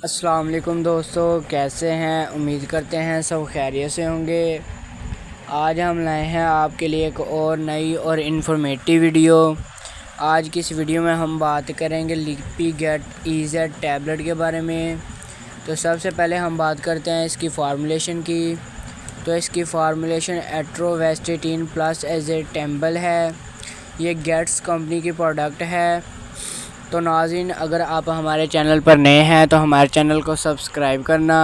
السلام علیکم دوستو، کیسے ہیں؟ امید کرتے ہیں سب خیریت سے ہوں گے۔ آج ہم لائے ہیں آپ کے لیے ایک اور نئی اور انفارمیٹیو ویڈیو۔ آج کی اس ویڈیو میں ہم بات کریں گے لپی گیٹ EZ ٹیبلٹ کے بارے میں۔ تو سب سے پہلے ہم بات کرتے ہیں اس کی فارمولیشن کی۔ تو اس کی فارمولیشن ایٹروویسٹیٹین پلس ایزیٹیمبل ہے۔ یہ گیٹس کمپنی کی پروڈکٹ ہے۔ تو ناظرین، اگر آپ ہمارے چینل پر نئے ہیں تو ہمارے چینل کو سبسکرائب کرنا،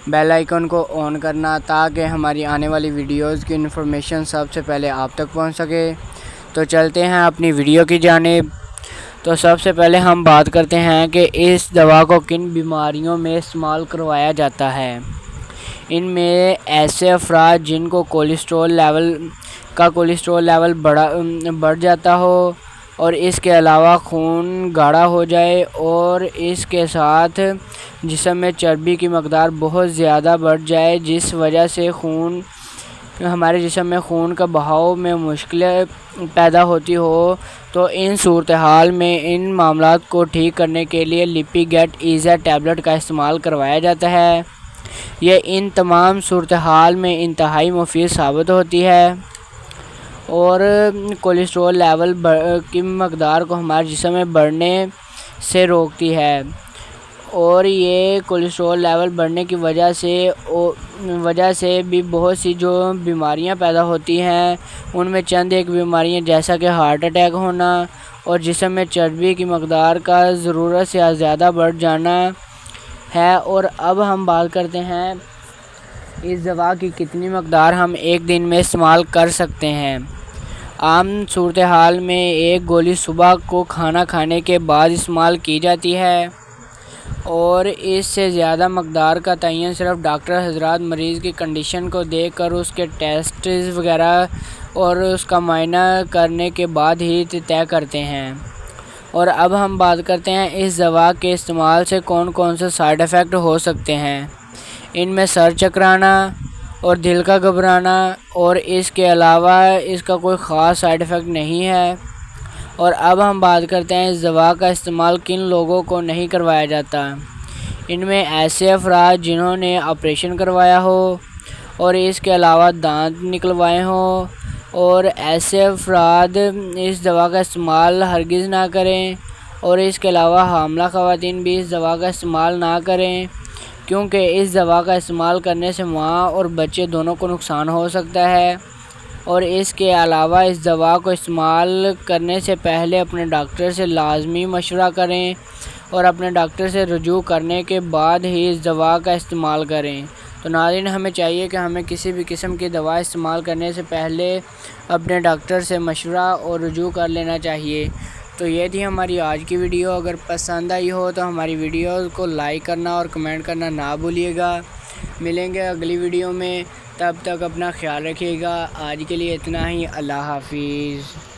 بیل آئیکن کو آن کرنا تاکہ ہماری آنے والی ویڈیوز کی انفارمیشن سب سے پہلے آپ تک پہنچ سکے۔ تو چلتے ہیں اپنی ویڈیو کی جانب۔ تو سب سے پہلے ہم بات کرتے ہیں کہ اس دوا کو کن بیماریوں میں استعمال کروایا جاتا ہے۔ ان میں ایسے افراد جن کو کولیسٹرول لیول بڑھ جاتا ہو، اور اس کے علاوہ خون گاڑھا ہو جائے، اور اس کے ساتھ جسم میں چربی کی مقدار بہت زیادہ بڑھ جائے، جس وجہ سے ہمارے جسم میں خون کا بہاؤ میں مشکلیں پیدا ہوتی ہو، تو ان صورتحال میں ان معاملات کو ٹھیک کرنے کے لیے لپی گیٹ EZ ٹیبلٹ کا استعمال کروایا جاتا ہے۔ یہ ان تمام صورتحال میں انتہائی مفید ثابت ہوتی ہے اور کولیسٹرول لیول کی مقدار کو ہمارے جسم میں بڑھنے سے روکتی ہے، اور یہ کولیسٹرول لیول بڑھنے کی وجہ سے بھی بہت سی جو بیماریاں پیدا ہوتی ہیں، ان میں چند ایک بیماریاں جیسا کہ ہارٹ اٹیک ہونا اور جسم میں چربی کی مقدار کا ضرورت سے زیادہ بڑھ جانا ہے۔ اور اب ہم بات کرتے ہیں اس دوا کی کتنی مقدار ہم ایک دن میں استعمال کر سکتے ہیں۔ عام صورتحال میں ایک گولی صبح کو کھانا کھانے کے بعد استعمال کی جاتی ہے، اور اس سے زیادہ مقدار کا تعین صرف ڈاکٹر حضرات مریض کی کنڈیشن کو دیکھ کر اس کے ٹیسٹس وغیرہ اور اس کا معائنہ کرنے کے بعد ہی طے کرتے ہیں۔ اور اب ہم بات کرتے ہیں اس دوا کے استعمال سے کون کون سے سائیڈ ایفیکٹ ہو سکتے ہیں۔ ان میں سر چکرانا اور دل کا گھبرانا، اور اس کے علاوہ اس کا کوئی خاص سائیڈ ایفیکٹ نہیں ہے۔ اور اب ہم بات کرتے ہیں اس دوا کا استعمال کن لوگوں کو نہیں کروایا جاتا۔ ان میں ایسے افراد جنہوں نے آپریشن کروایا ہو اور اس کے علاوہ دانت نکلوائے ہوں، اور ایسے افراد اس دوا کا استعمال ہرگز نہ کریں، اور اس کے علاوہ حاملہ خواتین بھی اس دوا کا استعمال نہ کریں، کیونکہ اس دوا کا استعمال کرنے سے ماں اور بچے دونوں کو نقصان ہو سکتا ہے۔ اور اس کے علاوہ اس دوا کو استعمال کرنے سے پہلے اپنے ڈاکٹر سے لازمی مشورہ کریں، اور اپنے ڈاکٹر سے رجوع کرنے کے بعد ہی اس دوا کا استعمال کریں۔ تو ناظرین، ہمیں چاہیے کہ ہمیں کسی بھی قسم کی دوا استعمال کرنے سے پہلے اپنے ڈاکٹر سے مشورہ اور رجوع کر لینا چاہیے۔ تو یہ تھی ہماری آج کی ویڈیو۔ اگر پسند آئی ہو تو ہماری ویڈیو کو لائک کرنا اور کمنٹ کرنا نہ بھولیے گا۔ ملیں گے اگلی ویڈیو میں، تب تک اپنا خیال رکھیے گا۔ آج کے لیے اتنا ہی، اللہ حافظ۔